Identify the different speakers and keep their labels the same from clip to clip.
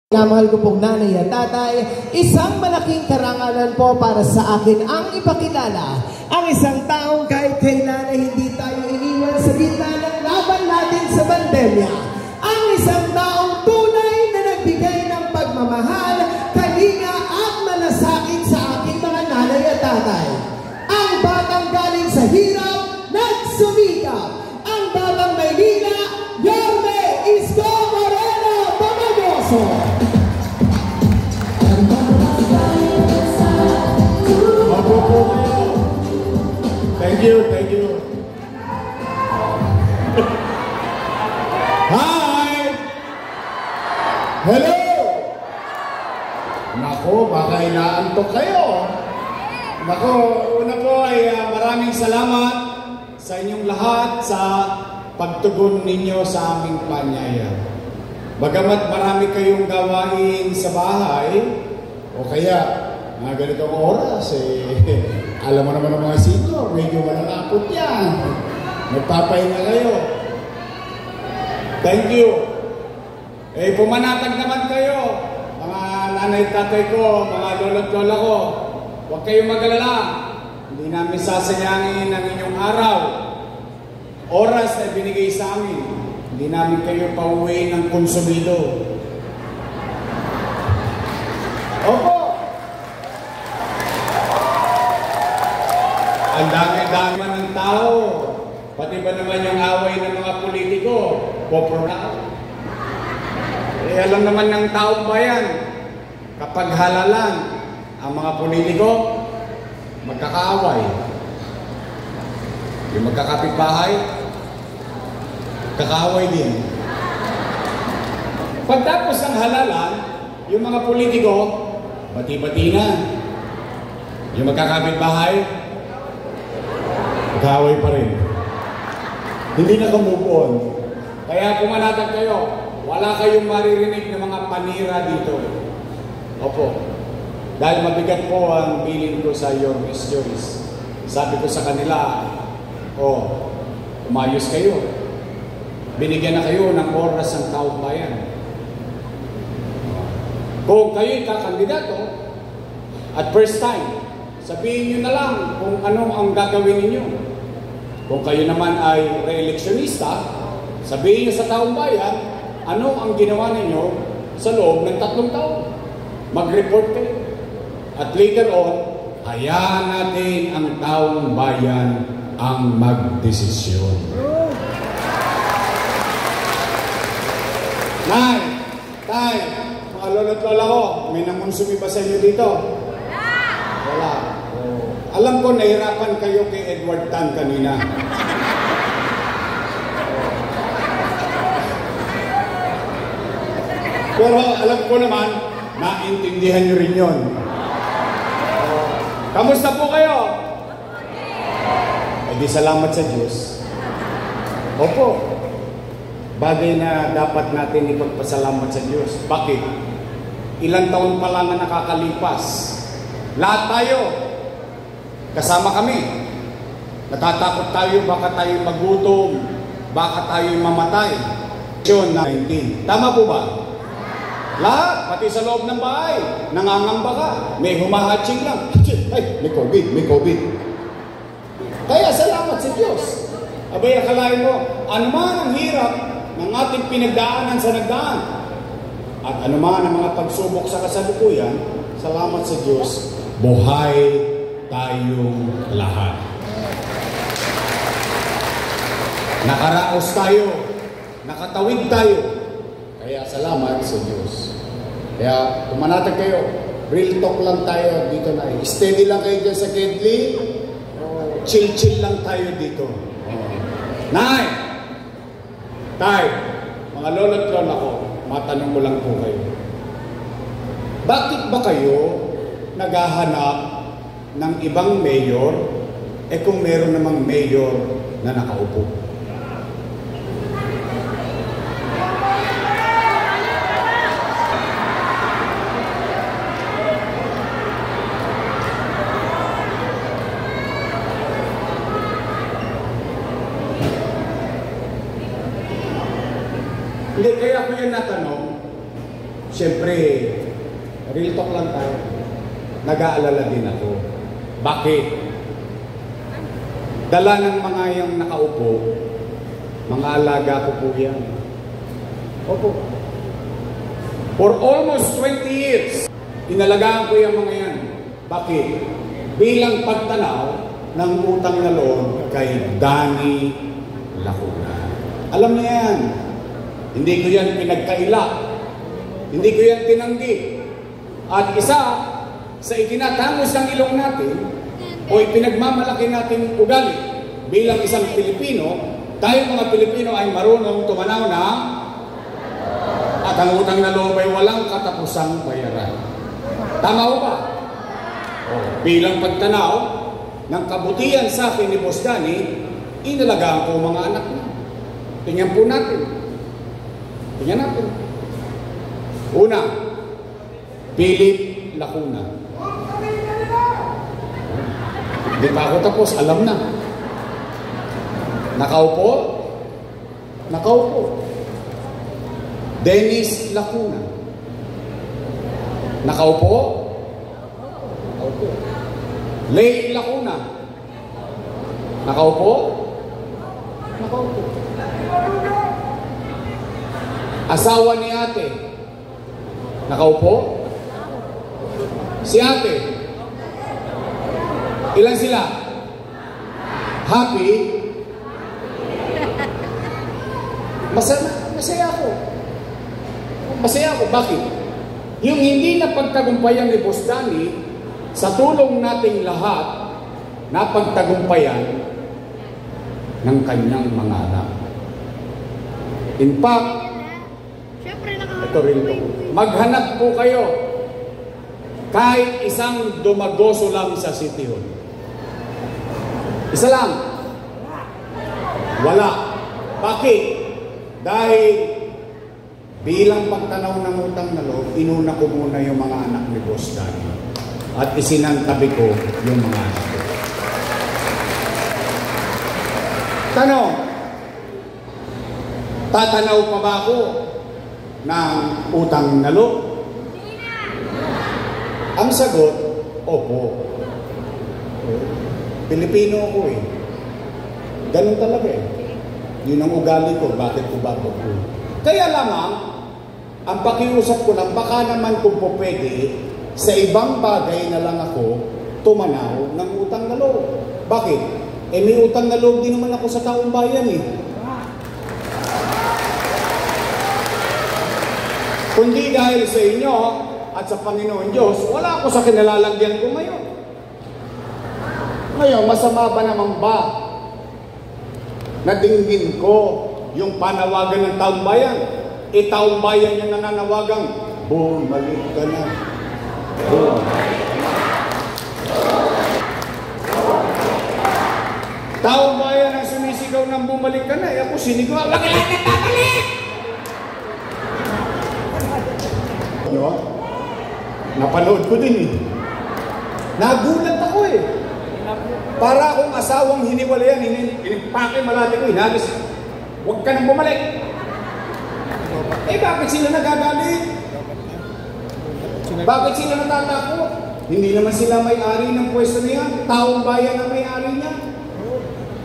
Speaker 1: Mahal ko pong nanay at tatay, isang malaking karangalan po para sa akin ang ipakilala ang isang taong kahit kailan ay hindi tayo iniwan sa gitna ng laban natin sa pandemya. Ang isang taong tunay na nagbigay ng pagmamahal, kalinga at malasakit sa aking mga nanay at tatay. Ang batang galing sa hirap, nagsumikap. Ang batang Maynila, Yorme Isko Moreno Pamagoso.
Speaker 2: Thank you, thank you. Hi! Hello! Nako, baka inaantok kayo. Nako, una po ay maraming salamat sa inyong lahat sa pagtugon ninyo sa aming panyaya. Bagamat marami kayong gawain sa bahay, o kaya mga ganitong oras, alam mo naman ang mga senior, medyo malalapot yan. Magpapahinga kayo. Thank you. Pumanatag naman kayo, mga nanay tatay ko, mga lolo't lola ko. Huwag kayong mag-alala. Hindi namin sasayangin ang inyong araw. Oras na binigay sa amin. Hindi namin kayo pauwiin ng konsumido. Opo. Ang dami-dami ng tao, pati ba naman yung away ng mga politiko, popronak. Alam naman ng taong bayan, kapag halalan ang mga politiko, magkakaaway. Yung magkakapitbahay, kakaaway din. Pagtapos ng halalan, yung mga politiko, bati-bati na. Yung magkakapitbahay, kaway pa rin. Hindi na ka-move on. Kaya pumanatag kayo, wala kayong maririnig ng mga panira dito. Opo. Dahil mabigat po ang bilin ko sa your missionaries. Sabi ko sa kanila, umayos kayo. Binigyan na kayo ng oras ng taong bayan. Kung kayo'y kakandidato, at first time, sabihin nyo na lang kung ano ang gagawin ninyo. Kung kayo naman ay re-electionista, sabihin nyo sa taong bayan, ano ang ginawa ninyo sa loob ng 3 taon. Mag-report kayo. At later on, hayaan natin ang taong bayan ang magdesisyon. Nay, tay, mga lolo't lola ko, may namunsumi ba sa inyo dito? Wala. Alam ko, nahirapan kayo kay Edward Tan kanina. Pero alam ko naman, naintindihan nyo rin yun. Kamusta po kayo? Ay di salamat sa Diyos. Opo. Bagay na dapat natin ipagpasalamat sa Diyos. Bakit? Ilang taon pa lang na nakakalipas. Lahat tayo, kasama kami. Natatakot tayo, baka tayo magutom, baka tayo mamatay. Yun, 19. Tama po ba? Lahat, pati sa loob ng bahay, nangangamba ka, may humahatching lang. Ay, may COVID, may COVID. Kaya salamat sa Diyos. Abay, akalain mo, anuman ang hirap ng ating pinagdaanan sa nagdaan, at anuman ang mga pagsubok sa kasalukuyan, salamat sa Diyos, buhay tayong lahat. Nakaraos tayo, nakatawid tayo, kaya salamat sa Diyos. Kaya tumanatag kayo, real talk lang tayo dito na. Steady lang kayo dyan sa Kedli, chill-chill lang tayo dito. Nay! Tay! Mga lolo't lola ko, matanong ko lang po kayo. Bakit ba kayo naghahanap ng ibang mayor kung meron namang mayor na nakaupo? Hindi, kaya ko yan natanong. Siyempre, real talk lang tayo. Nag-aalala din ako. Bakit? Dala ng mga yung nakaupo, mga alaga ko po yan. Opo. For almost 20 years, inalagaan ko yung mga yan. Bakit? Bilang pagtanaw ng utang na loob kay Danny Lacuna. Alam niya yan. Hindi ko yan pinagkaila. Hindi ko yan tinanggi. At isa sa itinatangos ng ilong natin o ipinagmamalaki natin ugali bilang isang Pilipino, tayo mga Pilipino ay marunong tumanaw na at ang utang na loob ay walang katapusang bayaran. Tama ho ba? Bilang pagtanaw ng kabutihan sa akin ni Boss Danny, inalagaan ko mga anak niya. Tingnan po natin. Tingnan natin. Una, Philip Lacuna. Hindi pa ako tapos, alam na. Nakaupo? Nakaupo. Dennis Lacuna. Nakaupo? Nakaupo. Lay Lacuna. Nakaupo? Nakaupo. Asawa ni ate. Nakaupo? Si ate. Ilan sila? Happy? Masaya ako. Masaya ako. Bakit? Yung hindi na pagtagumpayan ni Boss Danny, sa tulong nating lahat, napagtagumpayan ng kanyang mga anak. In fact, ito rin po. Maghanap po kayo kahit isang dumagoso lang sa City Hall. Isa lang. Wala. Bakit? Dahil bilang pagtanaw ng utang na loob, inuna ko muna yung mga anak ni Boss Danny at isinantabi ko yung mga anak ko. Tanong, tatanaw pa ba ako ng utang na loob? Ang sagot, opo. Pilipino ako eh. Ganun talaga eh. Yun ang ugali ko, bakit ko ba ito? Kaya lamang, ang pakiusap ko lang, baka naman kung po pwede, sa ibang bagay na lang ako tumanaw ng utang na loob. Bakit? Eh may utang na loob din naman ako sa taong bayan eh. Kundi dahil sa inyo at sa Panginoon Diyos, wala ako sa kinalalagyan ko ngayon. Ngayon, masama ba naman ba na dinggin ko yung panawagan ng taong bayan? E taong bayan yung nananawagang, bumalik ka na. Bumalik ka na. Taong bayan ang sumisigaw ng bumalik ka na. E ako sinigaw, wag lang na babalik! Ano? Napanood ko din eh. Nagulat ako eh. Para akong asawang hiniwalayan, hinipake malati ko, hinagis. Huwag ka nang bumalik. Eh bakit sila nagagalit? Bakit sila natatakot? Hindi naman sila may-ari ng pwesto niya. Taong bayan ang may-ari niya.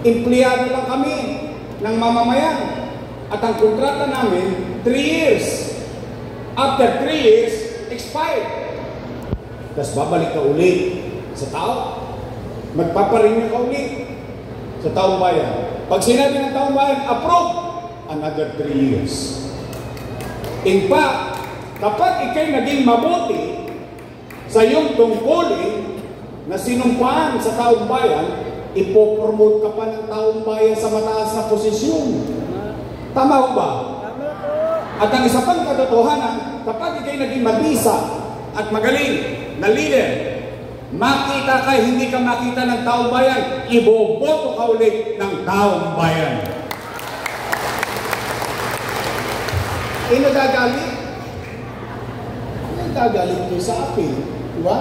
Speaker 2: Empleyado lang kami ng mamamayan. At ang kontrata namin, 3 years. After 3 years, expired. Tapos babalik ka ulit sa tao. Magpaparenew ka ulit sa taong bayan. Pag sinabi ng taong bayan, approve, another 3 years. In fact, kapag ikay naging mabuti sa iyong tungkulin na sinumpaan sa taong bayan, ipopromote ka pa ng taong bayan sa mataas na posisyon. Tama ba? At ang isa pang katotohanan, kapag ikay naging mabisa at magaling na leader, makita ka, hindi ka makita ng taong bayan, iboboto ka ulit ng taong bayan. Eh, nagagalit? Nagagalit ko sa akin. Diba?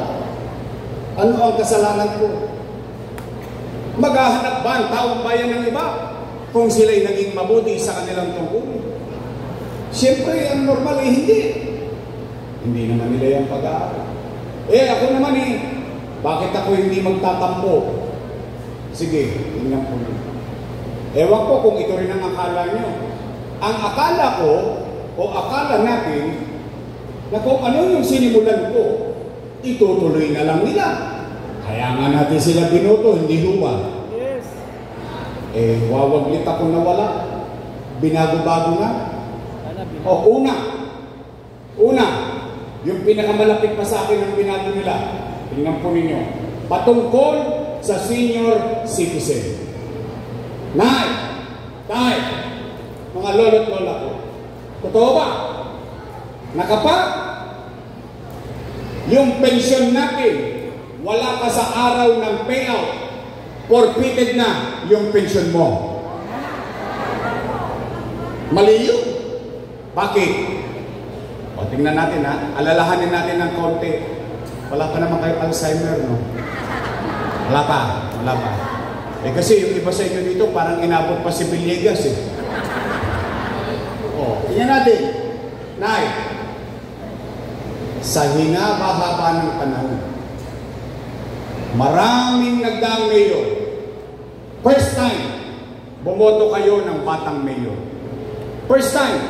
Speaker 2: Ano ang kasalanan ko? Maghahanap ba ang taong bayan ng iba kung sila'y naging mabuti sa kanilang tungkulin? Siyempre, ang normal ay hindi. Hindi naman nila yung pag-aaral. Eh, ako naman bakit ako hindi magtatampo? Sige, tingnan po. Ewan ko kung ito rin ang akala nyo. Ang akala ko, o akala natin, na kung ano yung sinimulan ko, itutuloy na lang nila. Kaya nga natin sila binoto, hindi huwa.
Speaker 3: Yes.
Speaker 2: Eh, wawaglit ako na wala. Binago-bago nga. O, una, yung pinakamalapit pa sa akin ang binago nila. Tingnan po ninyo. Patungkol sa senior citizen. Nay, tay, mga lolo't lola ko. Totoo ba? Na kapag yung pensyon natin, wala ka sa araw ng payout, forfeited na yung pensyon mo. Mali yun. Bakit? O, tingnan natin alalahanin natin ng konti. Wala pa naman kayo Alzheimer, no? Wala pa. Eh kasi yung iba sa inyo dito parang inabot pa si Villegas O, tingnan natin. Nay, sa hinaba-haba ng panahon, maraming nagdaang mayor. First time, bumoto kayo ng batang mayor. First time,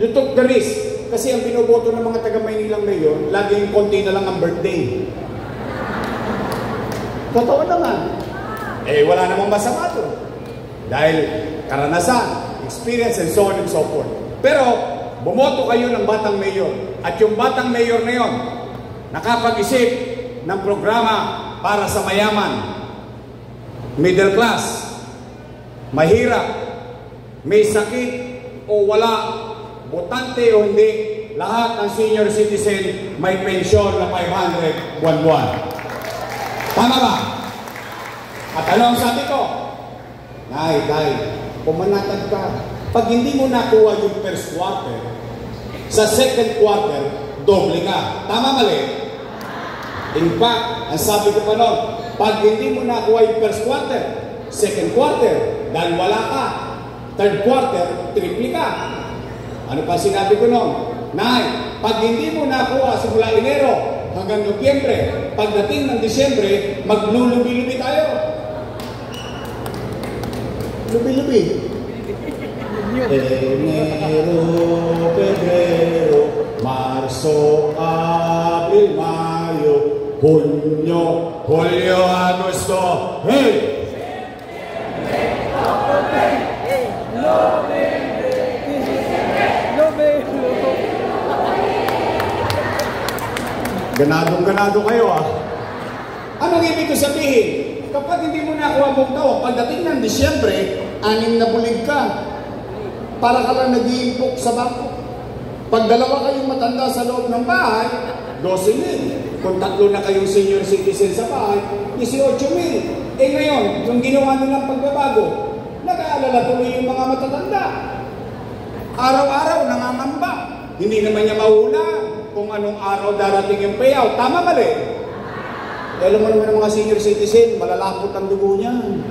Speaker 2: you took the risk. Kasi ang binoboto ng mga taga-Maynilang mayor, laging konti na lang ang birthday. Totoo naman. Eh, wala namang masama doon. Dahil karanasan, experience, and so on and so forth. Pero, bumoto kayo ng batang mayor. At yung batang mayor na yon, nakapag-isip ng programa para sa mayaman, middle class, mahirap, may sakit o wala, botante o hindi, lahat ng senior citizen may pensyon na 500 buwan-buwan. Tama ba? At ano ang sabi ko? Nay, pumanatag ka. Pag hindi mo nakuha yung first quarter, sa second quarter, doble ka. Tama, mali? In fact, ang sabi ko pa noon, pag hindi mo nakuha yung first quarter, second quarter, dahil wala ka, third quarter, triple ka. Ano pa sinabi ko noon? Nay, pag hindi mo nakuha simula Enero hanggang Nobyembre, pagdating ng Disyembre, maglulubi-lubi tayo. Lubi-lubi. Enero, Pebrero, Marso, Abril, Mayo, Junio, Julio, Agosto. Hey! Ganadong-ganado kayo Anong ibig ko sabihin? Kapag hindi mo nakuha buong taon, pagdating ng Disyembre, 6 na bulig ka. Para ka lang nag-iimpok sa bangko. Pag dalawa kayong matanda sa loob ng bahay, 12,000. Kung 3 na kayong senior citizen sa bahay, 18,000. Eh ngayon, yung ginawa nilang pagbabago, nag-aalala tuloy yung mga matatanda. Araw-araw, nangangamba. Hindi naman niya mahula kung anong araw darating yung payout. Tama ba rin? Alam mo naman ng mga senior citizen, malalapot ang dugo niyan.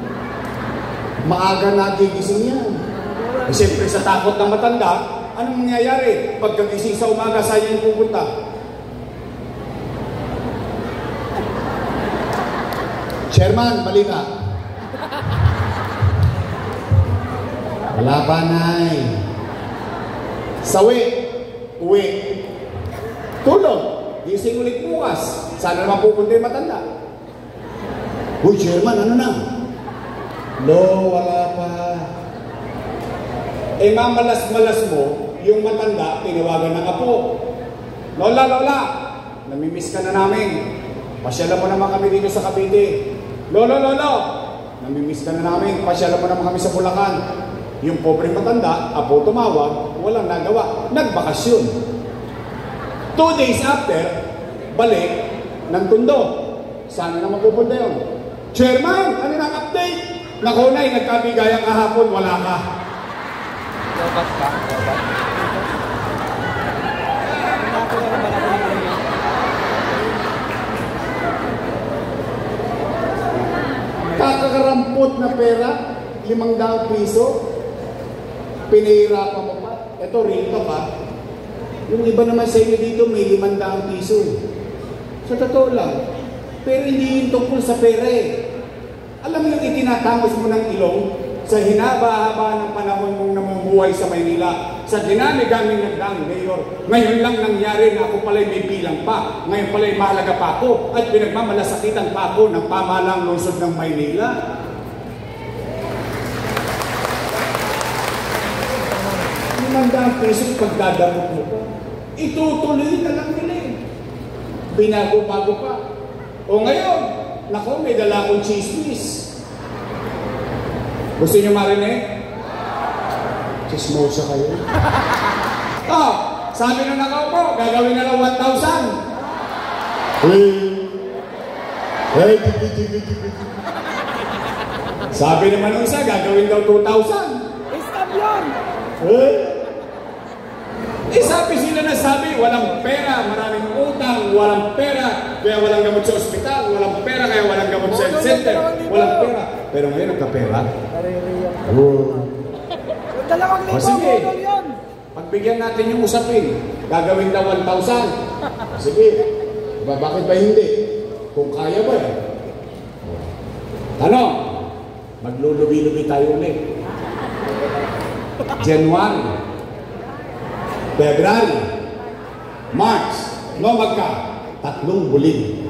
Speaker 2: Maaga nagigising yan. Eh, siyempre sa takot ng matanda, anong mangyayari? Pagkagising sa umaga, saan yung pupunta? Chairman, mali ka. Wala pa, Nay. Sawi, uwi. Tulog, gising ulit bukas. Sana naman pupunta yung matanda. Uy, Chairman, ano na? No, wala pa. Eh, mamalas-malas mo, yung matanda, tinawagan ng apo. Lola, namimiss ka na namin. Pasyalan mo naman kami dito sa Cavite. Lolo, namimiss ka na namin. Pasyalan mo naman kami sa Bulacan. Yung pobreng matanda, apo tumawag, walang nagawa. Nagbakasyon. 2 days after, balik ng Tondo. Sana naman pupunta yun. Chairman, ano nang update? Naku, Nay, nagkabigayang kahapon, wala ka. Kakakarampot na pera, 500 piso, pinahirapan mo pa. Ito, rito pa. Yung iba naman sa inyo dito may 500 piso. Sa totoo lang. Pero hindi yun tungkol sa pera eh. Alam mo yung itinatangos mo ng ilong sa hinaba-haba ng panahon mong namumuhay sa Maynila, sa dinami-daming nagdaang mayor, ngayon lang nangyari na ako pala'y may bilang pa, ngayon pala'y mahalaga pa ako, at pinagmamalasakitan pa ako ng pamahalang lungsod ng Maynila. Limandang piso pagdadamot mo pa. Itutuloy na lang nila eh. Binago-bago pa. O ngayon, nako, may dala akong chismis. Gusto niyo marinig? Chismosa kayo. Sabi nung nakaupo, gagawin na lang 1,000. Hey, sabi naman nung isa, gagawin daw 2,000.
Speaker 1: Stop yun!
Speaker 2: Sabi sila na sabi, walang pera, maraming utang, walang pera, kaya walang gamot sa ospital, walang pera, kaya walang gamot sa health center, walang pera. Pero ngayon, nagka-pera. Sige, pagbigyan natin yung usapin, gagawin daw 1,000. Sige, bakit ba hindi? Kung kaya ba eh. Ano? Maglulubi-lubi tayo ulit. January, February, March, magka 3 bulig.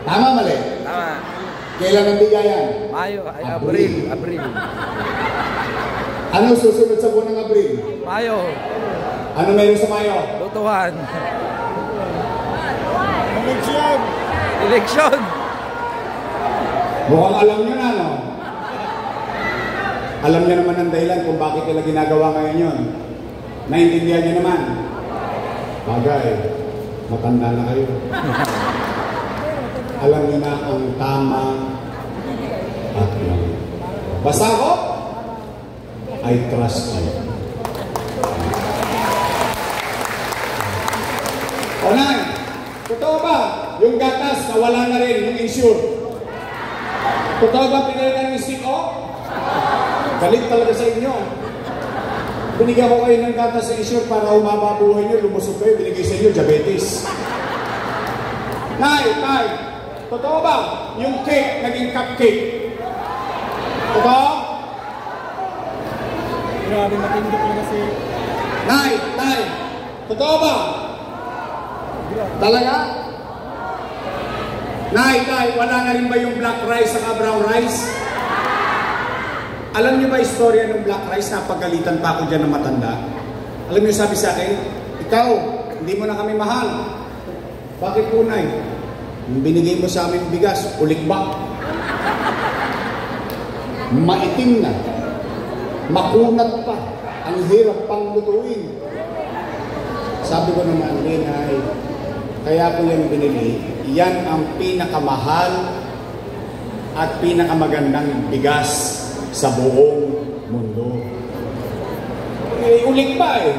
Speaker 2: Tama, mali?
Speaker 3: Tama.
Speaker 2: Kailan ang bigayan?
Speaker 3: Mayo, ay Abril.
Speaker 2: Ano susunod sa buwan ng Abril?
Speaker 3: Mayo.
Speaker 2: Ano meron sa Mayo?
Speaker 3: Lutuhan. Eleksyon.
Speaker 2: Mukhang alam nyo na, no? Alam nyo naman ang dahilan kung bakit nila ginagawa ngayon yun. Naintindihan nyo naman. Bagay, matanda na kayo. Alam nyo na ang tama at mali. Basta ako, I trust you. Onay, totoo ba yung gatas na wala na rin yung insure? Totoo ba pinalitan ng STO? Galit talaga sa inyo. Binigyan ko kayo ng gatas sa insure para humaba buhay nyo, lumusog kayo, binigay sa inyo diabetes. Nay, totoo ba yung cake naging cupcake? Totoo?
Speaker 1: Grabe, matindok na kasi.
Speaker 2: Nay, totoo ba? Talaga? Nay, wala na rin ba yung black rice at brown rice? Alam niyo ba istorya ng black rice? Napagalitan pa ako dyan ng matanda. Alam niyo sabi sa akin, ikaw, hindi mo na kami mahal. Bakit po, Nay? Yung binigay mo sa amin bigas, ulikbak. Maitim na. Makunat pa. Ang hirap pang lutuin. Sabi ko naman, Nay, kaya ko yung binili, yan ang pinakamahal at pinakamagandang bigas sa buong mundo. Ulik pa eh.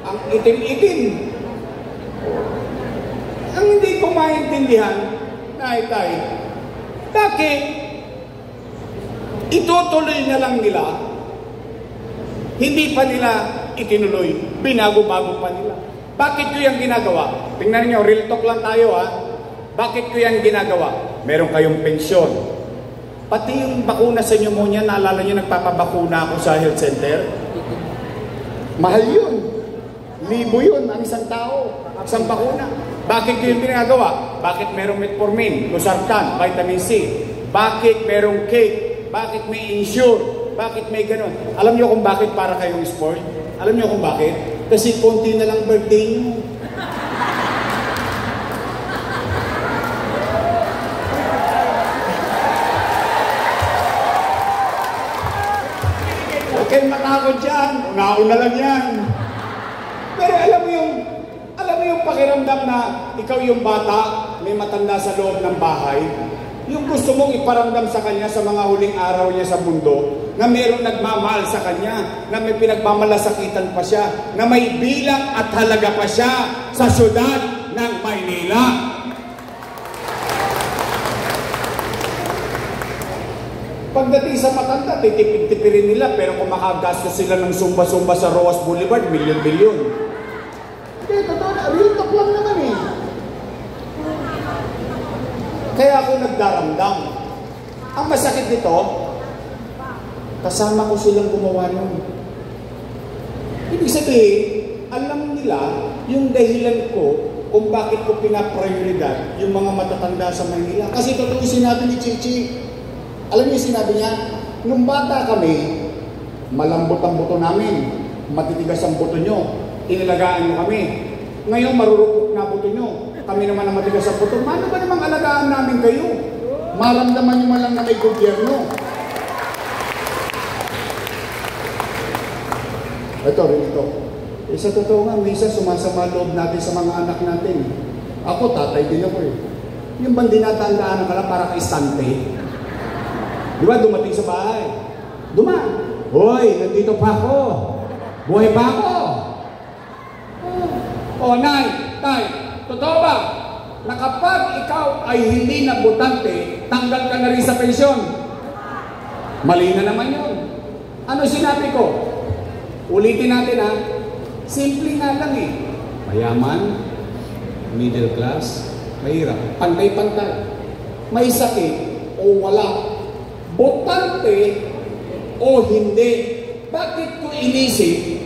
Speaker 2: Ang itim-itim. Ang hindi ko maintindihan, Tay, bakit itutuloy na lang nila, hindi pa nila itinuloy, binago-bago pa nila. Bakit ko yung ginagawa? Tingnan niyo, real talk lang tayo ha. Bakit ko yan ginagawa? Meron kayong pensyon. Pati yung bakuna sa pneumonia, naalala niyo nagpapabakuna ako sa health center? Mahal yun. 1,000 yun ang isang tao, isang bakuna. Bakit ko yung ginagawa? Bakit merong metformin, losartan, vitamin C? Bakit merong cake? Bakit may insure? Bakit may ganon? Alam niyo kung bakit para kayong sport? Alam niyo kung bakit? Kasi konti na lang birthday niyo. Huwag kayong matakot dyan. Una-una lang yan. Pero alam mo yung pakiramdam na ikaw yung bata, may matanda sa loob ng bahay, yung gusto mong iparamdam sa kanya sa mga huling araw niya sa mundo, na mayroong nagmamahal sa kanya, na may pinagmamalasakitan pa siya, na may bilang at halaga pa siya sa syudad ng Maynila. Pagdating sa matanda, titipid-tipirin nila, pero kung makagastos sila ng sumba-sumba sa Roas Boulevard, milyon-milyon. Kaya totoo na, real talk lang naman eh. Kaya ako nagdaramdam. Ang masakit nito, kasama ko silang gumawa nun. Ibig sabihin, alam nila yung dahilan ko kung bakit ko pinaprioridad yung mga matatanda sa Manila. Kasi totoo yung sinabi ni Chichi. Alam niyo yung sinabi niya? Nung bata kami, malambot ang buto namin, matitigas ang buto nyo, inilagaan nyo kami. Ngayon, marurupok na buto nyo. Kami naman ang matigas ang buto. Mano ba namang alagaan namin kayo? Maramdaman nyo man lang na may gobyerno. Ito, ito. Sa totoo nga, minsan sumasama loob natin sa mga anak natin. Ako, tatay din ako eh. Yung bang dinatandaan ka lang para kay Stante? Di ba, dumating sa bahay? Hoy, nandito pa ako. Buhay pa ako. Nay, totoo ba na kapag ikaw ay hindi na botante, tanggal ka na rin sa pensyon? Mali na naman yun. Ano sinabi ko? Ulitin natin ha. Simple nga lang eh. Mayaman, middle class, mahirap. Pantay-pantay. May sakit o wala. Botante o hindi. Bakit ko inisip,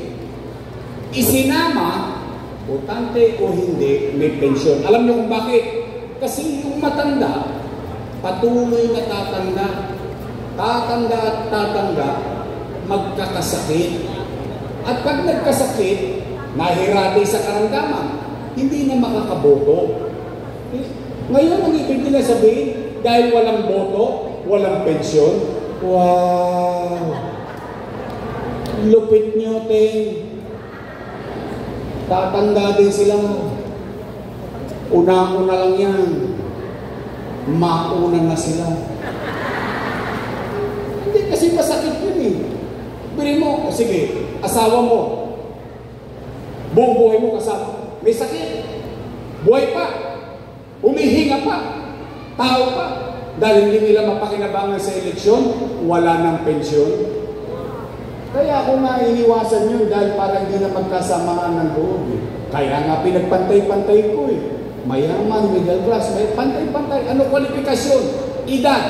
Speaker 2: isinama, botante o hindi, may pensyon. Alam niyo kung bakit? Kasi yung matanda, patuloy na tatanda. Tatanda at tatanda, magkakasakit. At pag nagkasakit, nahirati sa karamdaman, hindi na makakaboto. Ngayon, ang ibig nila sabihin, dahil walang boto, walang pensyon, wow! Lupit nyo, Ting. Tatanda din sila. Una-una lang yan. Mauna na sila. Hindi kasi masakit yun eh. Bili mo, sige, asawa mo. Buong buhay mo kasama. May sakit. Buhay pa. Humihinga pa. Tao pa. Dahil hindi nila mapakinabangan sa eleksyon, wala ng pensyon. Kaya ako nga iniwasan yun dahil para hindi na magkasamaan ng loob. Kaya nga pinagpantay-pantay ko eh. Mayaman, middle class, may pantay-pantay. Ano kwalifikasyon? Edad.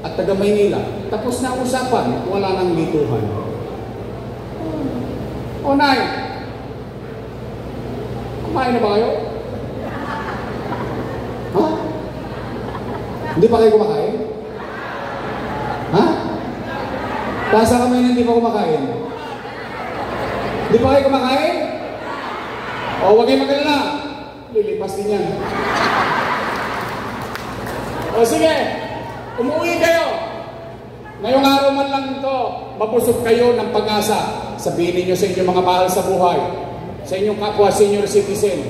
Speaker 2: At taga Maynila. Tapos na usapan, wala nang lituhan. Nay, kumain na ba kayo? Ha? Hindi pa kayo kumakain? Ha? Tasa kami na hindi pa kumakain? Hindi pa kayo kumakain? O, huwag kayo magalala. Lilipas din yan. O, sige. Umuwi kayo. Ngayong araw man lang ito, mapusok kayo ng pag-asa. Sabihin niyo sa inyong mga mahal sa buhay, sa inyong kapwa senior citizen,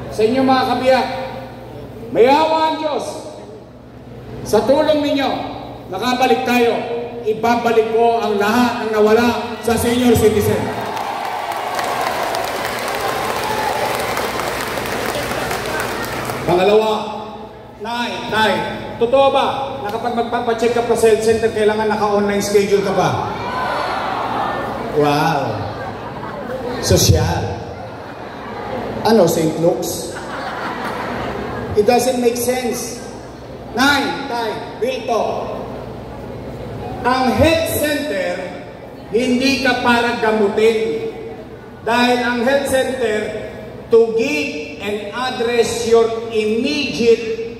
Speaker 2: sa inyong mga kabiyak, may awa ang Diyos. Sa tulong ninyo, nakabalik tayo. Ibabalik ko ang lahat ng nawala sa senior citizen. Pangalawa, Nay, totoo ba na kapag magpapacheck ka pa sa health center, kailangan naka-online schedule ka pa? Wow! Sosyal. Ano, St. Luke's? It doesn't make sense. Tay, real talk. Ang health center, hindi ka para gamutin. Dahil ang health center, to give and address your immediate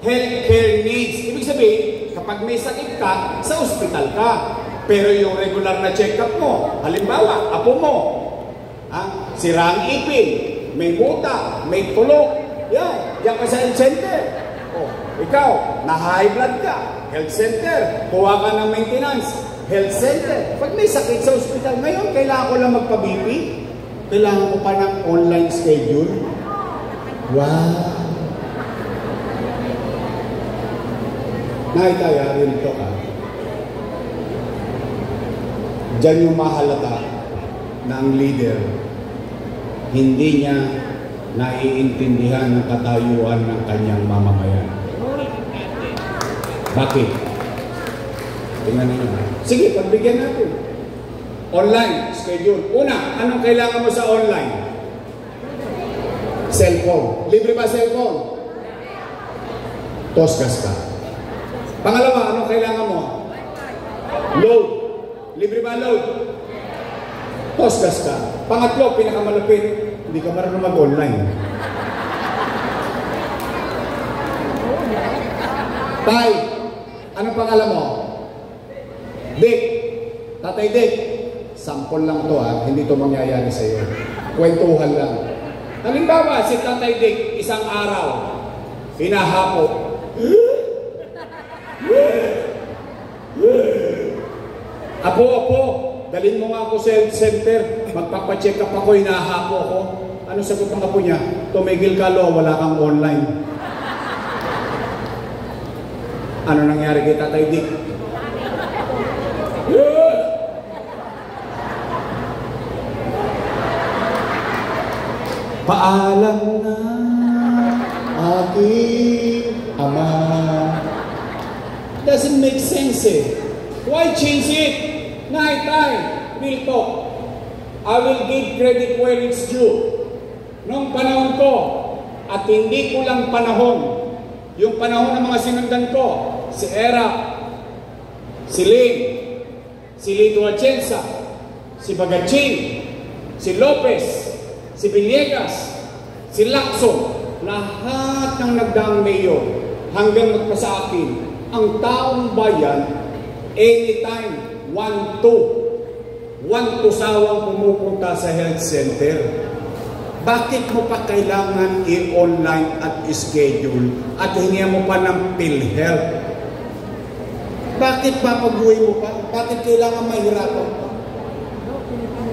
Speaker 2: healthcare needs. Ibig sabihin, kapag may sakit ka, sa ospital ka. Pero yung regular na check-up mo, halimbawa, apo mo, sira ang ipin, may buta, may tulog, diyan ka sa health center. Ikaw, na-high blood ka, health center, kuha ka ng maintenance, health center. Pag may sakit sa ospital, ngayon, kailangan ko lang magpa-BP, kailangan ko pa ng online schedule. Wow! Naitaya rin ito ka. Diyan yung mahalata na ang leader, hindi niya naiintindihan ng katayuan ng kanyang mamamayan. Bakit? Tingnan ninyo. Sige, pagbigyan natin. Online schedule. Una, anong kailangan mo sa online? Cellphone. Libre ba cellphone? Tosgas ka. Pangalawa, anong kailangan mo? Load. Libre ba load? Tosgas ka. Pangatlo, pinakamalupit, hindi ka marunong mag-online. Tay, anong pangalan mo? Dick. Tatay Dick. Sample lang to ha, hindi to mangyayari sa iyo. Kwentuhan lang. Halimbawa, si Tatay Dick, isang araw, hinahapo. Apo, dalhin mo nga ako sa health center. Magpapacheck up ako, hinahapo ako. Ano sagot ng apo niya? Tumigil ka lo, wala kang online. Ano nangyari kay Tatay Dick? Paalam na aking ama. Doesn't make sense eh. Why change it? Night time, real talk. I will give credit where it's due. Nung panahon ko, at hindi ko lang panahon, yung panahon ng mga sinundan ko, si Era, si Ling, si Lito Atienza, si Bagaching, si Lopez, si Villegas, si Lacson, lahat ng nagdaang mayor hanggang magpasa akin, ang taong bayan, anytime, 1-2 sawang pumupunta sa health center. Bakit mo pa kailangan i-online at i-schedule at hingi mo pa ng PhilHealth? Bakit papaguhin mo pa? Bakit kailangan mahirapan pa?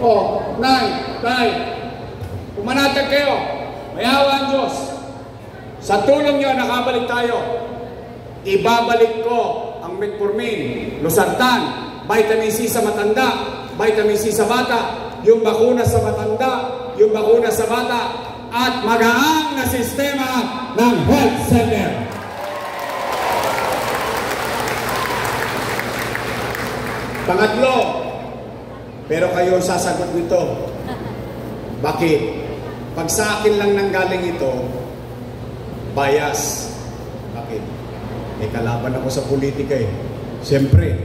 Speaker 2: Oh, Nay, pumanatag kayo. Mayawa ang Diyos. Sa tulong niyo, nakabalik tayo. Ibabalik ko ang Metformin, Losartan, Vitamin C sa matanda, Vitamin C sa bata, yung bakuna sa matanda, yung bakuna sa bata, at magaang na sistema ng health center. Pangatlo, pero kayo sasagot nito. Bakit? Pag sa akin lang nanggaling ito, bias. Bakit? May kalaban ako sa politika eh. Siyempre,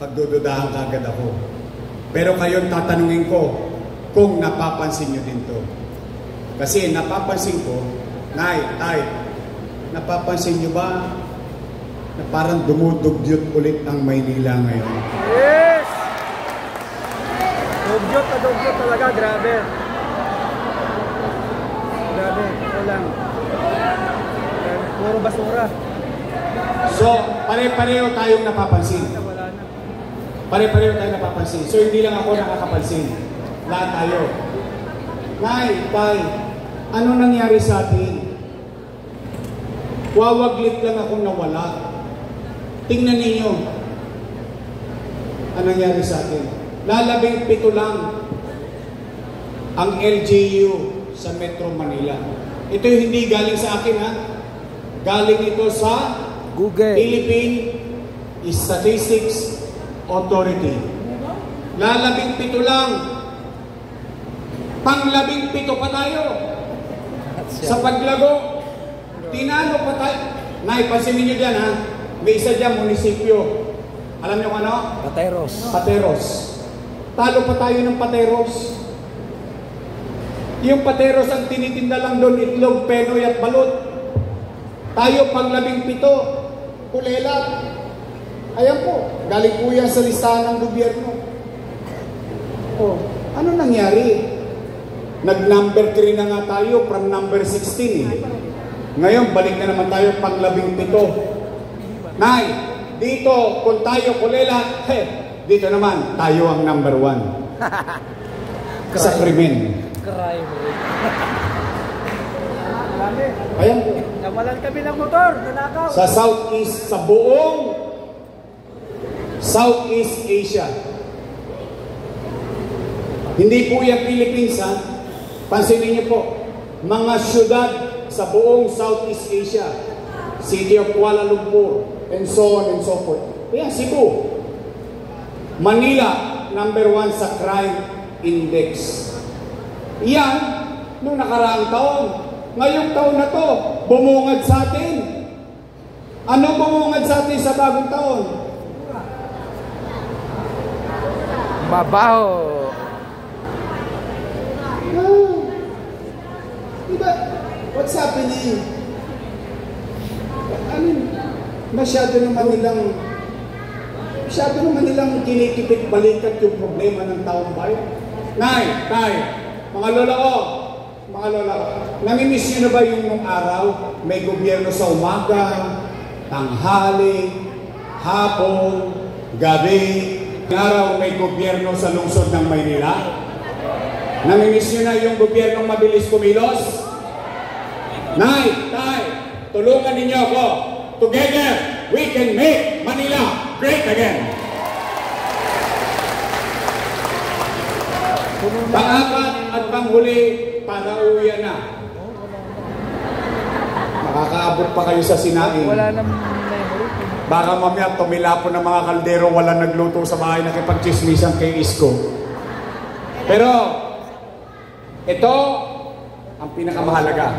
Speaker 2: pagdududahan kagad ako. Pero kayo tatanungin ko kung napapansin nyo din to. Kasi napapansin ko, Nay, napapansin nyo ba na parang dumudugyot ulit ang Maynila ngayon?
Speaker 3: Yes! Dugyot talaga, grabe. Grabe, ito lang. Puro basura.
Speaker 2: So, pare-pareho tayong napapansin.
Speaker 3: Wala na.
Speaker 2: Pare-pareho tayong napapansin. So, hindi lang ako nakakapansin. Lahat tayo. Nay, Tay, ano nangyari sa atin? Wawaglit lang akong nawala. Tingnan ninyo. Ano nangyari sa atin? Lalabing 7 lang ang LGU sa Metro Manila. Ito yung hindi galing sa akin ha. Galing ito sa
Speaker 3: Google.
Speaker 2: Philippine Statistics Authority. Lalabing 7 lang. Panglabing 7 pa tayo. Sa paglago, tinalo pa tayo. Naipansinin nyo dyan ha. May isa dyan, munisipyo. Alam nyo ano? Pateros. Talo pa tayo ng Pateros. Yung Pateros ang tinitinda lang doon, itlog, penoy at balot. Tayo panglabing 7, kulelat. Ayan po, galing po yan sa listahan ng gobyerno. Oh, ano nangyari? Nag-number 3 na nga tayo from number 16 eh. Ngayon, balik na naman tayo panglabing 7. Nay, dito, kung tayo kulelat, dito naman, tayo ang number 1. Sa krimen.
Speaker 3: Crime.
Speaker 2: Ayan po.
Speaker 3: Nawalan kami ng motor, nanakaw.
Speaker 2: Sa Southeast, sa buong Southeast Asia. Hindi po yan Philippines ha. Pansinin niyo po, mga syudad sa buong Southeast Asia. City of Kuala Lumpur, and so on and so forth. Ayan, Cebu. Manila, number 1 sa crime index. Yan, noong nakaraang taon. ngayong taon na to, bumungad sa atin. Anong bumungad sa atin sa bagong taon?
Speaker 3: Babaho.
Speaker 2: Diba? What's happening? Masyado naman nilang kinikipit balikat yung problema ng taong bayan. Nay, tay, mga lola ko, namimiss nyo na ba yung nung araw, may gobyerno sa umaga, tanghali, hapon, gabi, araw may gobyerno sa lungsod ng Maynila? Namimiss nyo na yung gobyernong mabilis kumilos? Nay, tay, tulungan ninyo ako. Together, we can make Manila great again. Pang-apat at panghuli, para uwian na. Makakaabot pa kayo sa sinain.
Speaker 3: Wala namang memory.
Speaker 2: Baka mamaya tumilapon ng mga kaldero, wala nagluto sa bahay, nakipagchismisan kay Isko. Pero, ito ang pinakamahalaga.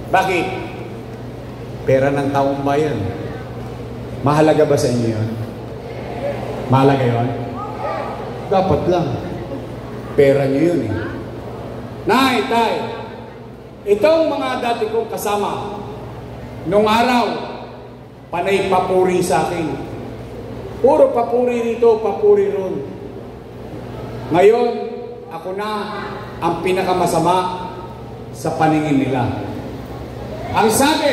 Speaker 2: Bakit? Pera ng taong bayan. Mahalaga ba sa inyo yun? Mahalaga yun? Dapat lang. Pera nyo yun eh. Nay, tay, itong mga dati kong kasama, nung araw, panay papuri sa akin. Puro papuri dito, papuri ron. Ngayon, ako na ang pinakamasama sa paningin nila. Ang sabi,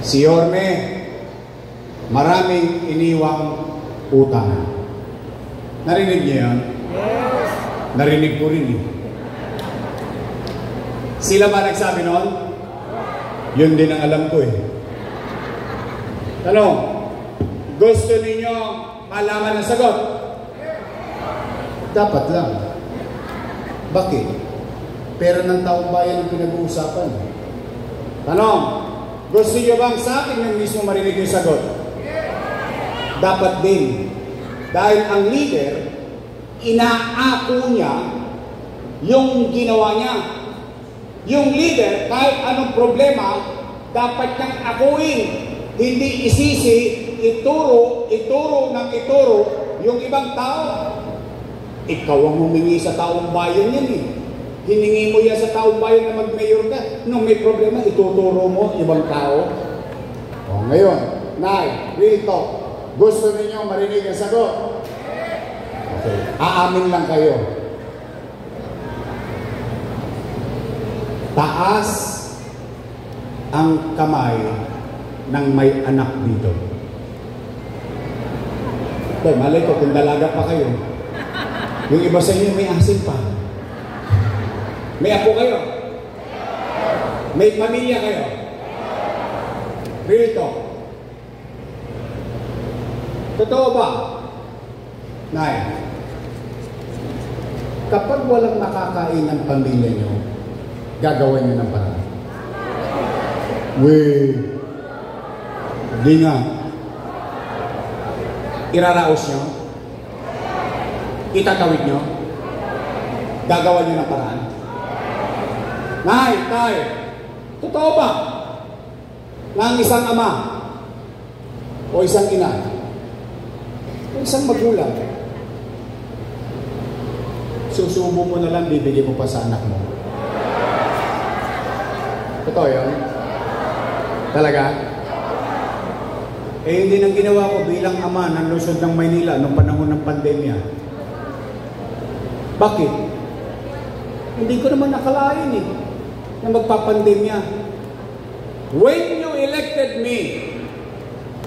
Speaker 2: si Yorme, maraming iniwang utang. Narinig niyo yan?
Speaker 3: Yes.
Speaker 2: Narinig ko rin eh. Sila ba nagsabi noon? Yun din ang alam ko eh. Tanong, gusto ninyo malaman ang sagot? Dapat lang. Bakit? Pera ng taong bayan ang pinag-uusapan. Tanong, gusto niyo bang sa akin yung mismo marinig yung sagot? Dapat din. Dahil ang leader, inaako niya yung ginawa niya. Yung leader, kahit anong problema, dapat niyang akuin. Hindi isisi, ituro yung ibang tao. Ikaw ang humingi sa taong bayan yan eh. Hiningi mo yan sa taong bayan na mag-mayor ka. Nung may problema, ituturo mo ibang tao. O ngayon, Nay, real talk. Gusto ninyo marinig ang sagot? Okay. Aamin lang kayo. Taas ang kamay ng may anak dito. Okay, malay ko kung dalaga pa kayo. Yung iba sa inyo may asin pa. May apo kayo? May pamilya kayo? Real talk. Totoo ba? Nay, kapag walang nakakain ng pamilya nyo, gagawin nyo ng paraan. Di nga. Iraraos nyo? Itatawid nyo? Gagawa nyo ng paraan? Nay, tay, totoo ba na ang isang ama o isang ina o isang magulang susubo mo na lang, bibigyan mo pa sa anak mo? Totoo yun? Talaga? Eh, hindi nang ginawa ko bilang ama ng lungsod ng Maynila noong panahon ng pandemya. Bakit? Hindi ko naman nakalain eh na magpapandemya. When you elected me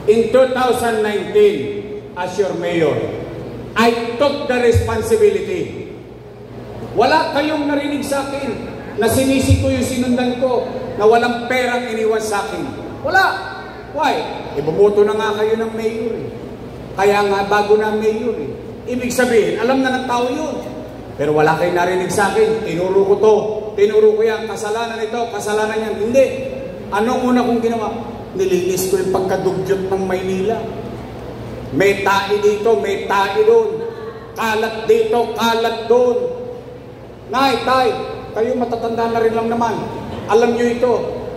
Speaker 2: in 2019 as your mayor, I took the responsibility. Wala kayong narinig sa akin na sinisi ko yung sinundan ko na walang perang iniwan sa akin. Wala. Why? Ibumoto na nga kayo ng mayor eh. Kaya nga bago na mayor eh. Ibig sabihin, alam na ng tao yun. Pero wala kayong narinig sa akin. Tinuro ko to. Tinuro ko yan. Kasalanan ito. Kasalanan yan. Hindi. Anong una kong ginawa? Nilinis ko yung pagkadugyot ng Maynila. May tae dito, may tae doon. Kalat dito, kalat doon. Nay, tay, kayo matatanda na rin lang naman. Alam nyo ito,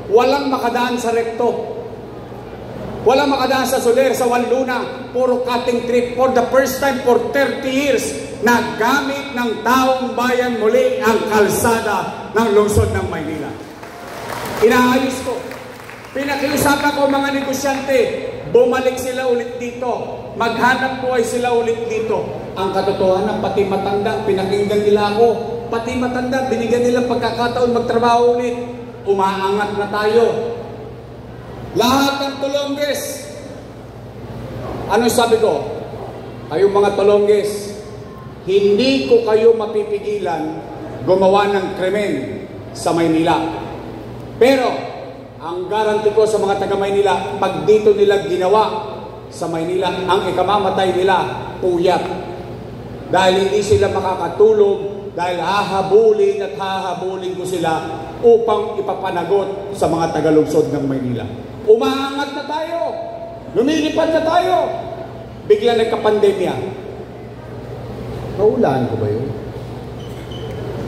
Speaker 2: walang makadaan sa rekto. Walang makadaan sa Soler, sa Wanluna, puro cutting trip. For the first time for 30 years, nagamit ng taong bayan muli ang kalsada ng lungsod ng Maynila. Inaayos ko. Pinakiusapan ko mga negosyante, bumalik sila ulit dito. Maghanap buhay sila ulit dito. Ang katotohanan, pati matanda, pinakinggan nila ako. Pati matanda, binigyan nila pagkakataon magtrabaho ulit. Umaangat na tayo. Lahat ng Tolonges. Ano sabi ko? Kayong mga Tolonges, hindi ko kayo mapipigilan gumawa ng krimen sa Maynila. Pero, ang garanti ko sa mga taga Maynila, pag dito nila ginawa sa Maynila, ang ikamamatay nila, puyat. Dahil hindi sila makakatulog, dahil hahabulin at hahabulin ko sila upang ipapanagot sa mga tagalungsod ng Maynila. Umaangat na tayo, lumilipad na tayo. Bigla nagka-pandemya.
Speaker 1: Naulaan ko ba yun?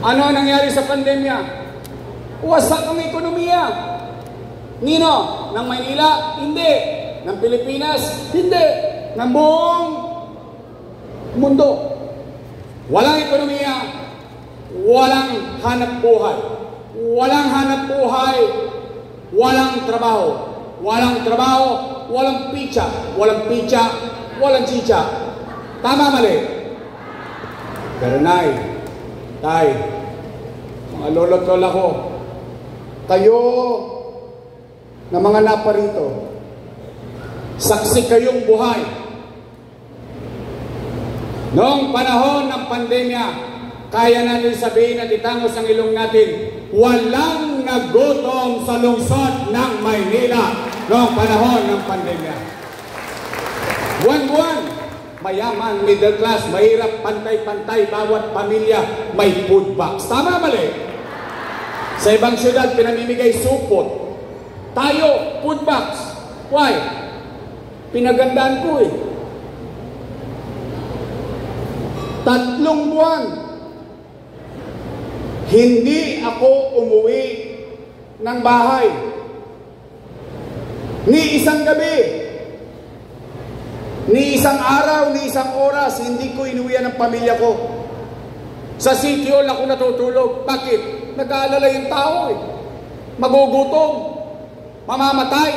Speaker 2: Ano ang nangyari sa pandemya? Wasak ang ekonomiya. Nino? Ng Maynila? Hindi. Ng Pilipinas? Hindi. Ng buong mundo. Walang ekonomiya, walang hanap buhay. Walang hanap buhay, walang trabaho. Walang trabaho, walang pitsa. Walang pitsa, walang chicha. Tama, mali? Pero nay, tay, mga lolo't lola ko, kayo na mga naparito, saksi kayong buhay. Noong panahon ng pandemya, kaya natin sabihin at itangos ang ilong natin, walang nagutom sa lungsod ng Maynila noong panahon ng pandemya. Buwan-buwan, mayaman, middle class, mahirap, pantay-pantay, bawat pamilya may food box. Tama, mali? Sa ibang syudad, pinamimigay supot. Tayo, food box. Why? Pinagandaan ko eh. 3 buwan, hindi ako umuwi ng bahay. Ni isang gabi, ni isang araw, ni isang oras, hindi ko inuwian ng pamilya ko. Sa City Hall ako natutulog. Bakit? Nag-aalala yung tao eh. Magugutom, mamamatay,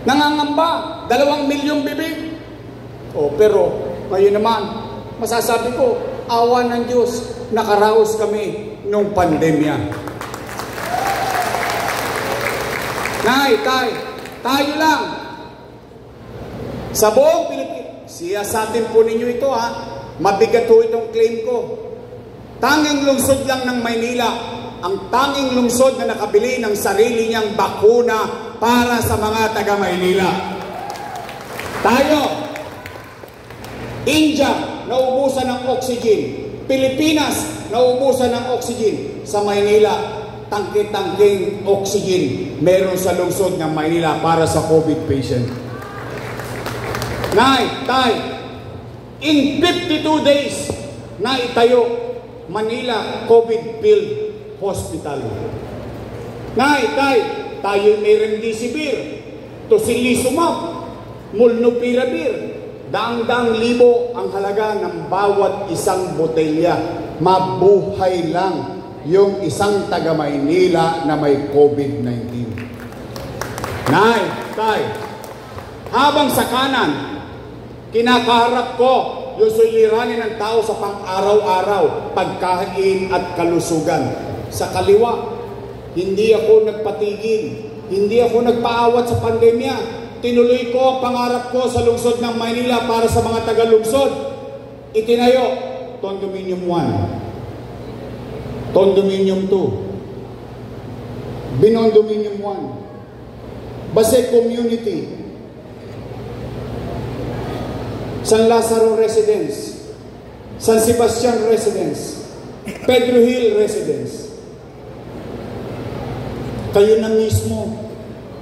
Speaker 2: nangangamba, 2 milyong bibig. O pero, ngayon naman, masasabi ko, awa ng Diyos, nakaraos kami nung pandemya. Nay, tayo lang. Sa buong Pilipinas, siyasatin po ninyo ito ha, mabigat po itong claim ko. Tanging lungsod lang ng Maynila, ang tanging lungsod na nakabili ng sarili niyang bakuna para sa mga taga Maynila. Tayo, India, naubusan ng oxygen. Pilipinas, naubusan ng oxygen. Sa Maynila, tangke-tangking oxygen meron sa lungsod ng Maynila para sa COVID patient. Nay, tay, in 52 days, na itayo Manila COVID-filled hospital. Nay, tay, tayo may remdesivir, tocilizumab, molnupiravir, daang-daang libo ang halaga ng bawat isang botelya. Mabuhay lang yung isang taga Maynila na may COVID-19. Nay, tay, habang sa kanan, kinakaharap ko yung suliranin ng tao sa pang-araw-araw, pagkain at kalusugan. Sa kaliwa, hindi ako nagpatigil, hindi ako nagpaawat sa pandemya. Tinuloy ko ang pangarap ko sa lungsod ng Maynila para sa mga taga-lungsod. Itinayo, Condominium 1, Condominium 2, Binondominium 1, Base Community, San Lazaro Residence, San Sebastian Residence, Pedro Hill Residence. Kayo na mismo,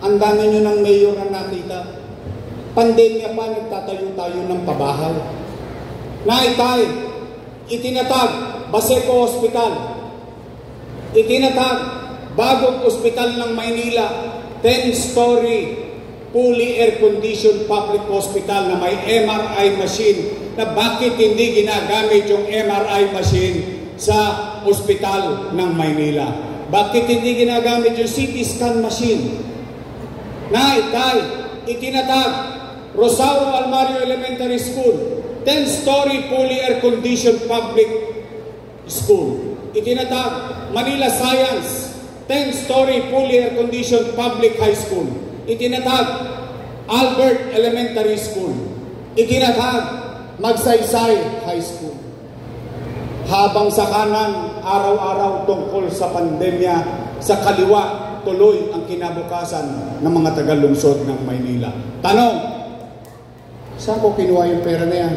Speaker 2: ang dami nyo ng mayor na nakita. Pandemya pa, nagtatayo tayo ng pabahay. Naitay, itinatag, Baseco Hospital. Itinatag bagong ospital ng Maynila, 10-story, fully air-conditioned public hospital na may MRI machine, na bakit hindi ginagamit yung MRI machine sa ospital ng Maynila? Bakit hindi ginagamit yung CT scan machine? Itinatag Rosario Almario Elementary School, 10-story fully air-conditioned public school. Itinatag Manila Science, 10-story fully air-conditioned public high school. Itinatag Albert Elementary School. Itinatag Magsaysay High School. Habang sa kanan, araw-araw tungkol sa pandemya, sa kaliwa, tuloy ang kinabukasan ng mga taga-lungsod ng Maynila. Tanong, saan ko kinuha yung pera na yan?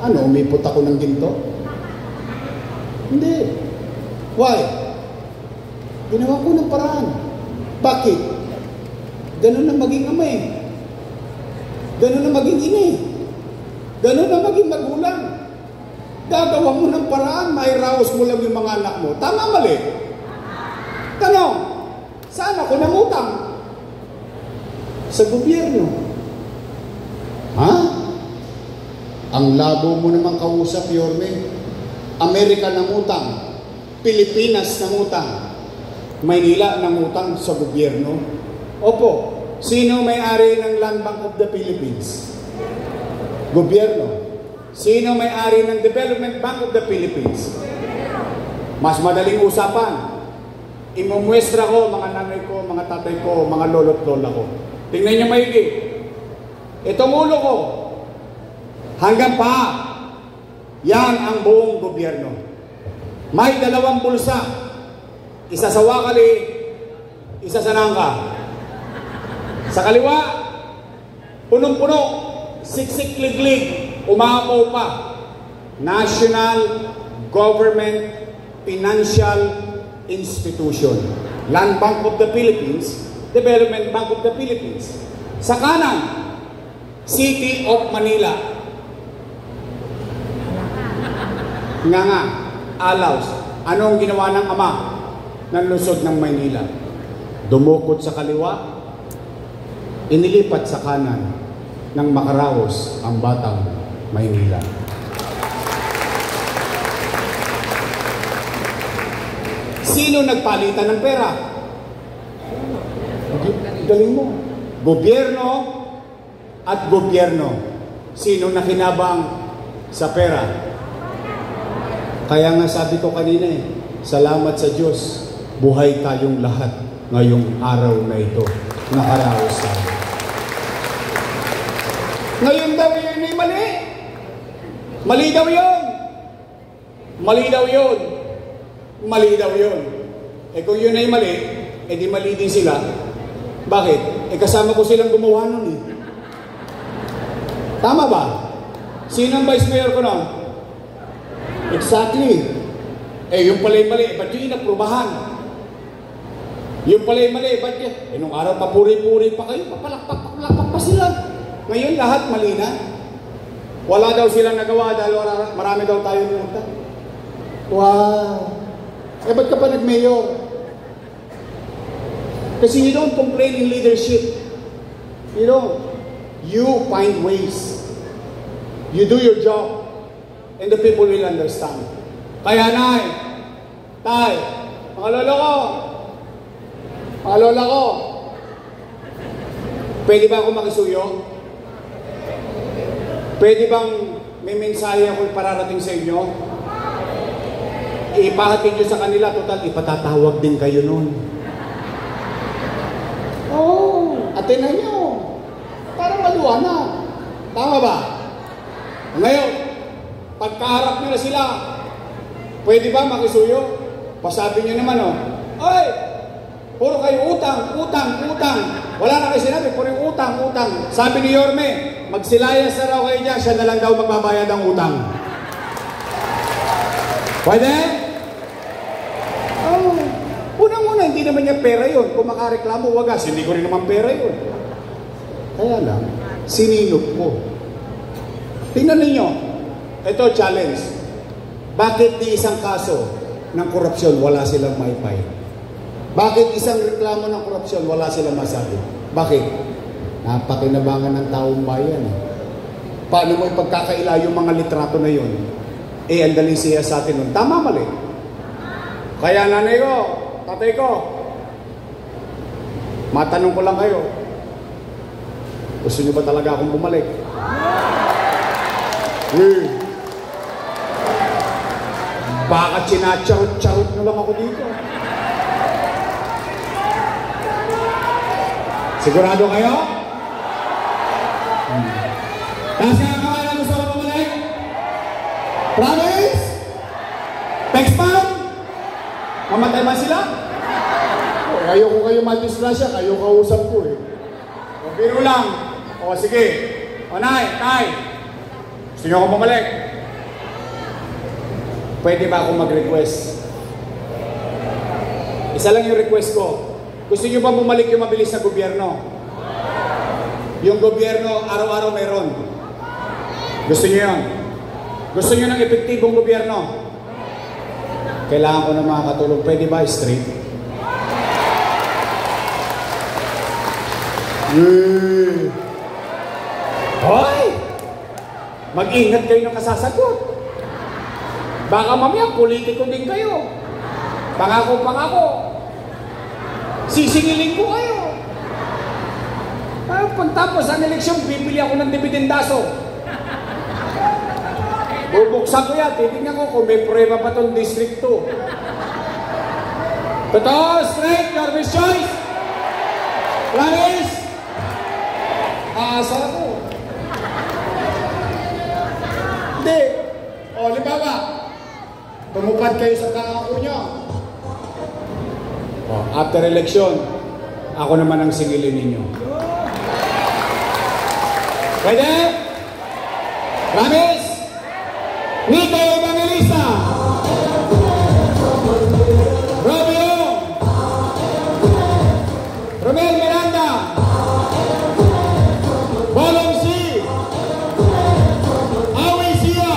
Speaker 2: Ano, umipot ako ng ginto? Hindi. Why? Ginawa ko ng paraan. Bakit? Ganun na maging ama eh. Ganun na maging ina eh. Ganun na maging magulang. Gagawa mo ng paraan, mairaos mo lang yung mga anak mo. Tama, mali? Tanong, saan ako namutang? Sa gobyerno. Ha? Ang labo mo naman kausap, Yorme. Amerika namutang. Pilipinas namutang. Maynila namutang sa gobyerno. Opo, sino may-ari ng Land Bank of the Philippines? Gobyerno. Sino may-ari ng Development Bank of the Philippines? Mas madaling usapan. Imumuestra ko, mga nanay ko, mga tatay ko, mga lolo't lola ko. Tingnan niyo maigi. Itong ulo ko, hanggang paa, yan ang buong gobyerno. May 2 bulsa. Isa sa wakali, isa sa nangka. Sa kaliwa, punong-puno, siksik-liglig, umapaw pa. National Government Financial Institution. Land Bank of the Philippines, Development Bank of the Philippines. Sa kanan, City of Manila. Nga, Alaus. Anong ginawa ng ama ng lungsod ng Maynila? Dumukot sa kaliwa, inilipat sa kanan ng makaraos ang batang Maynila. Sino nagpalitan ng pera? Galing mo. Gobyerno at gobyerno. Sino nakinabang sa pera? Kaya nga sabi ko kanina salamat sa Diyos, buhay tayong lahat ngayong araw na ito. Nakaraos tayo. Ngayon daw yun ay mali. Mali daw yun. Mali daw yun. Mali daw yun. Kung yun ay mali, di mali din sila. Bakit? Kasama ko silang gumawa nun Tama ba? Sino ang vice mayor ko nun? Exactly. Yung pala'y mali, ba't yung inaprubahan? Yung pala'y mali, ba't yung... nung araw, papuri-puri pa kayo, papalakpak pa sila. Ngayon, lahat mali na. Wala daw silang nagawa dahil marami daw tayo nunta. Wow! Ba't ka pa nag-mayor? Kasi you don't complain in leadership. You don't. You find ways. You do your job. And the people will understand. Kaya nay, tay, mga lola ko, pwede ba ako makisuyo? Pwede bang may mensahe ako pararating sa inyo? Ipahatid nyo sa kanila, total, ipatatawag din kayo nun. Atenan nyo. Para maliwanag. Tama ba? Ngayon, pagkaharap nyo na sila, pwede ba makisuyo? Pasabi nyo naman, Oy! Puro kayo utang. Wala na kayo sinabi, puro utang. Sabi ni Yorme, magsilayas na raw kayo dyan, siya na lang daw magbabayad ang utang. Pwede? Unang-una, hindi naman niya pera yun. Kung makareklamo, wagas, hindi ko rin naman pera yun. Kaya lang, sininop ko. Tingnan ninyo, ito challenge. Bakit di isang kaso ng korupsyon, wala silang maipay. Bakit isang reklamo ng korupsyon, wala silang masabi? Bakit? Napakinabangan ng taong bayan. Paano mo ipagkakaila yung mga litrato na yun? Ang daling siya sa atin nun. Tama, mali. Kaya nanay ko, tatay ko, matanong ko lang kayo, gusto niyo ba talaga akong bumalik? Baka chinacharot-charot na lang ako dito. Sigurado kayo? Kasi ang kamay na gusto ko bumalik? Promise? Text man? Mamatay ba sila? Ayoko kayo madisgrasya, kayo kausap ko eh. O biro lang. O sige. O nay, tay. Gusto niyo ako bumalik? Pwede ba akong mag-request? Isa lang yung request ko. Gusto niyo ba bumalik yung mabilis na gobyerno? Yung gobyerno, araw-araw meron. Gusto niyo yun? Gusto niyo ng epektibong gobyerno? Kailangan ko ng mga katulong. Pwede ba straight? Hoy! Mag-ingat kayo ng kasasagot. Baka mamaya politiko din kayo. Pangako. Sisingilin ko kayo. Pagtapos ang eleksyon, bibili ako ng dibidendaso. Bubuksan ko yan. Titignan ko kung may prueba pa itong District 2. Totoo, straight, your best choice. Promise? Aasa ako. Hindi. O, libawa. Tumupad kayo sa pangako nyo. O, after election, ako naman ang singilin ninyo. Pwede? Promise? Nito Evangelista. Romeo. Romel Miranda. Bolong C. Awi Sia.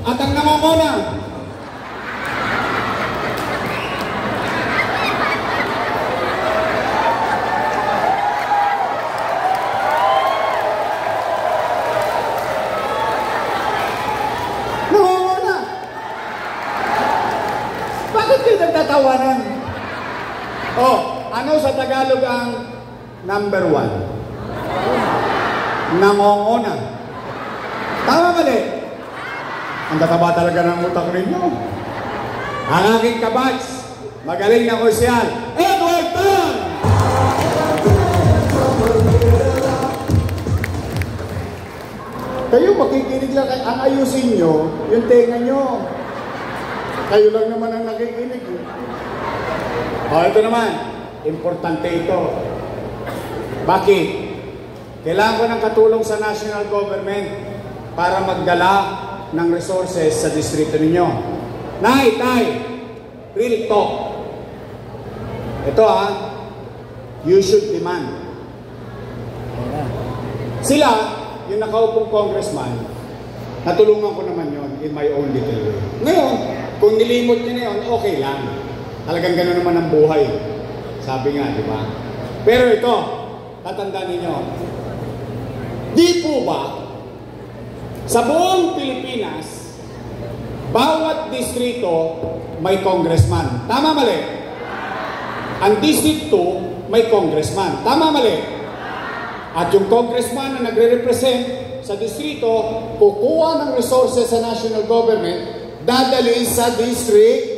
Speaker 2: At ang namamuna. Tawanan. Ano sa Tagalog ang number 1? Nangongona. Tama mali? Ang tataba talaga ng utak ninyo. Ang aking kabats, magaling na kosyal, Edward Tan! Kayo makikinig lang, ang ayusin nyo, yung tenga nyo. Kayo lang naman ang nakikinig. Ito naman, importante ito. Bakit? Kailangan ko ng katulong sa national government para magdala ng resources sa distrito ninyo. Nay, tay, real talk. Ito you should demand. Sila, yung nakaupong congressman, natulungan ko naman yon in my own little way. Ngayon, kung nilimot nyo na yun, okay lang. Talagang gano'n naman ang buhay. Sabi nga, di ba? Pero ito, tatandaan ninyo, di po ba, sa buong Pilipinas, bawat distrito may congressman. Tama mali? Ang District 2 may congressman. Tama mali? At yung congressman na nagre-represent sa distrito, kukuha ng resources sa national government, dadali sa district.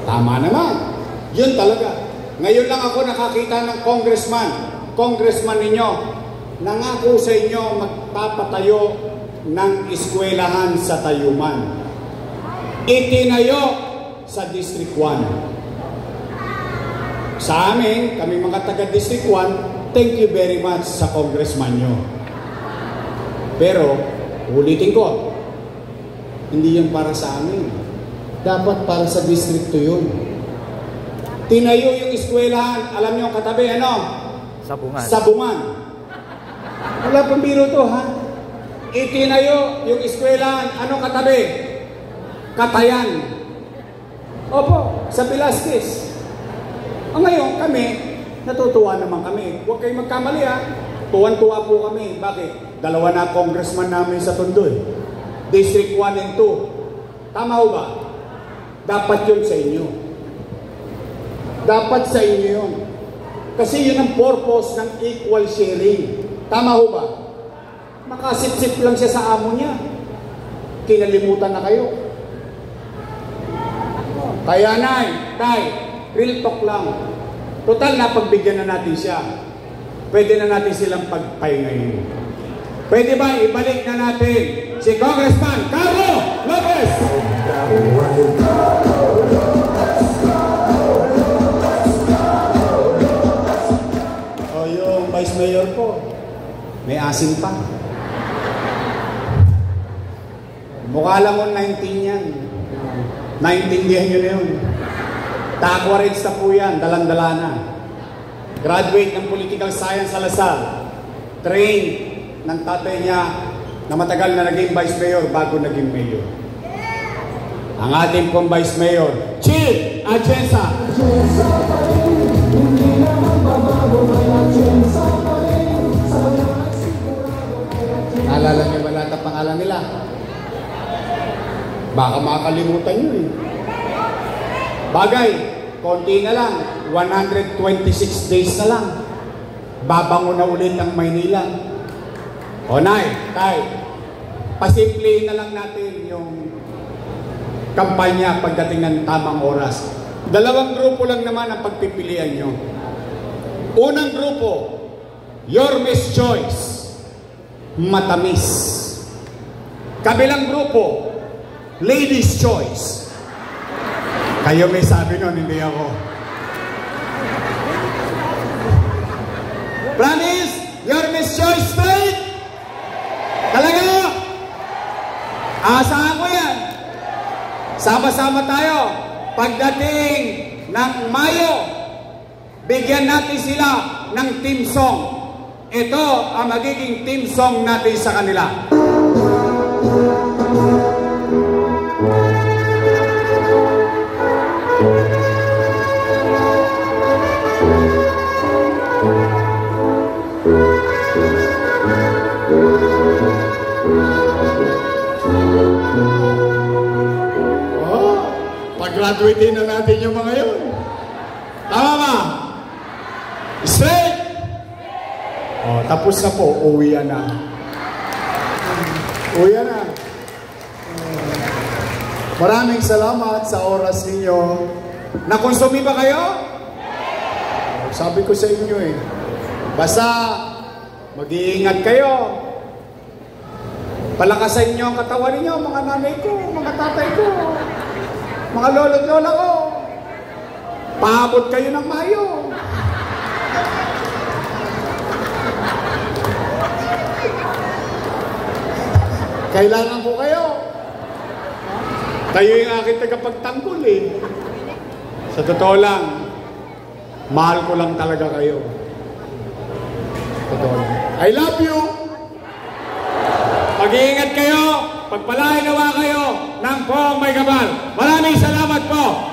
Speaker 2: Tama naman. Yun talaga. Ngayon lang ako nakakita ng congressman ninyo, nangako sa inyo magpapatayo ng eskwelahan sa Tayuman. Itinayo sa District 1. Sa amin, kami mga taga-District 1, thank you very much sa congressman nyo. Pero, ulitin ko, hindi yan para sa amin. Dapat para sa District 2 yun. Tinayo yung eskwelahan. Alam nyo ang katabi, ano?
Speaker 3: Sabungan.
Speaker 2: Sabungan. Wala pang biro to, ha? itinayo yung eskwelahan. Anong katabi? Katayan. Opo, sa Velasquez. Ngayon kami, natutuwa naman kami. Huwag kayong magkamali ha. Tuwan-tuwa po kami. Bakit? 2 na congressman namin sa Tondo eh. District 1 and 2. Tama ho ba? Dapat yun sa inyo. Dapat sa inyo yun. Kasi yun ang purpose ng equal sharing. Tama ho ba? Makasip-sip lang siya sa amo niya. Kinalimutan na kayo. Kaya tay, real talk lang. Total na pagbigyan na natin siya. Pwede na natin silang pagpahingayin. Pwede ba ibalik na natin si Congressman Carlo Lopez? O yung Vice Mayor po, may asin pa. Mukha lang mo 19 yan. Naintindihan nyo na yun. Takwarits na po yan, dalang-dala na. Graduate ng Political Science sa Lasal. Train ng tatay niya na matagal na naging Vice Mayor bago naging Mayor. Ang ating pong Vice Mayor, Chief Atienza. Naalala niyo ba lahat ang pangalan nila? Baka makakalimutan nyo eh. Bagay, konti na lang, 126 days na lang. Babango na ulit ang Maynila. O nay, tay, pasimplihin na lang natin yung kampanya pagdating ng tamang oras. 2 grupo lang naman ang pagpipilian nyo. Unang grupo, Your Miss Choice, matamis. Kabilang grupo, Ladies Choice. Kayo may sabi nun, hindi ako. Promise, Your Miss Choice straight? Talaga? Asahan ko yan. Sama-sama tayo. Pagdating ng Mayo, bigyan natin sila ng team song. Ito ang magiging team song natin sa kanila. Pag-graduate na natin yung mga yun. Tama ba? Straight! Oh, tapos na po. Uwi na. Uwi na. Maraming salamat sa oras ninyo. Nakonsumi ba kayo? Sabi ko sa inyo eh. Basta mag-iingat kayo. Palakasan nyo ang katawan ninyo, mga nanay ko, mga tatay ko, mga lolo't lola ko. Paabot kayo ng Mayo. Kailangan ko kayo. Kayo yung aking tagapagtanggol eh. Sa totoo lang, mahal ko lang talaga kayo. Totoo lang. I love you! Mag-iingat kayo, pagpalain nawa kayo ng poong may kapal. Maraming salamat po!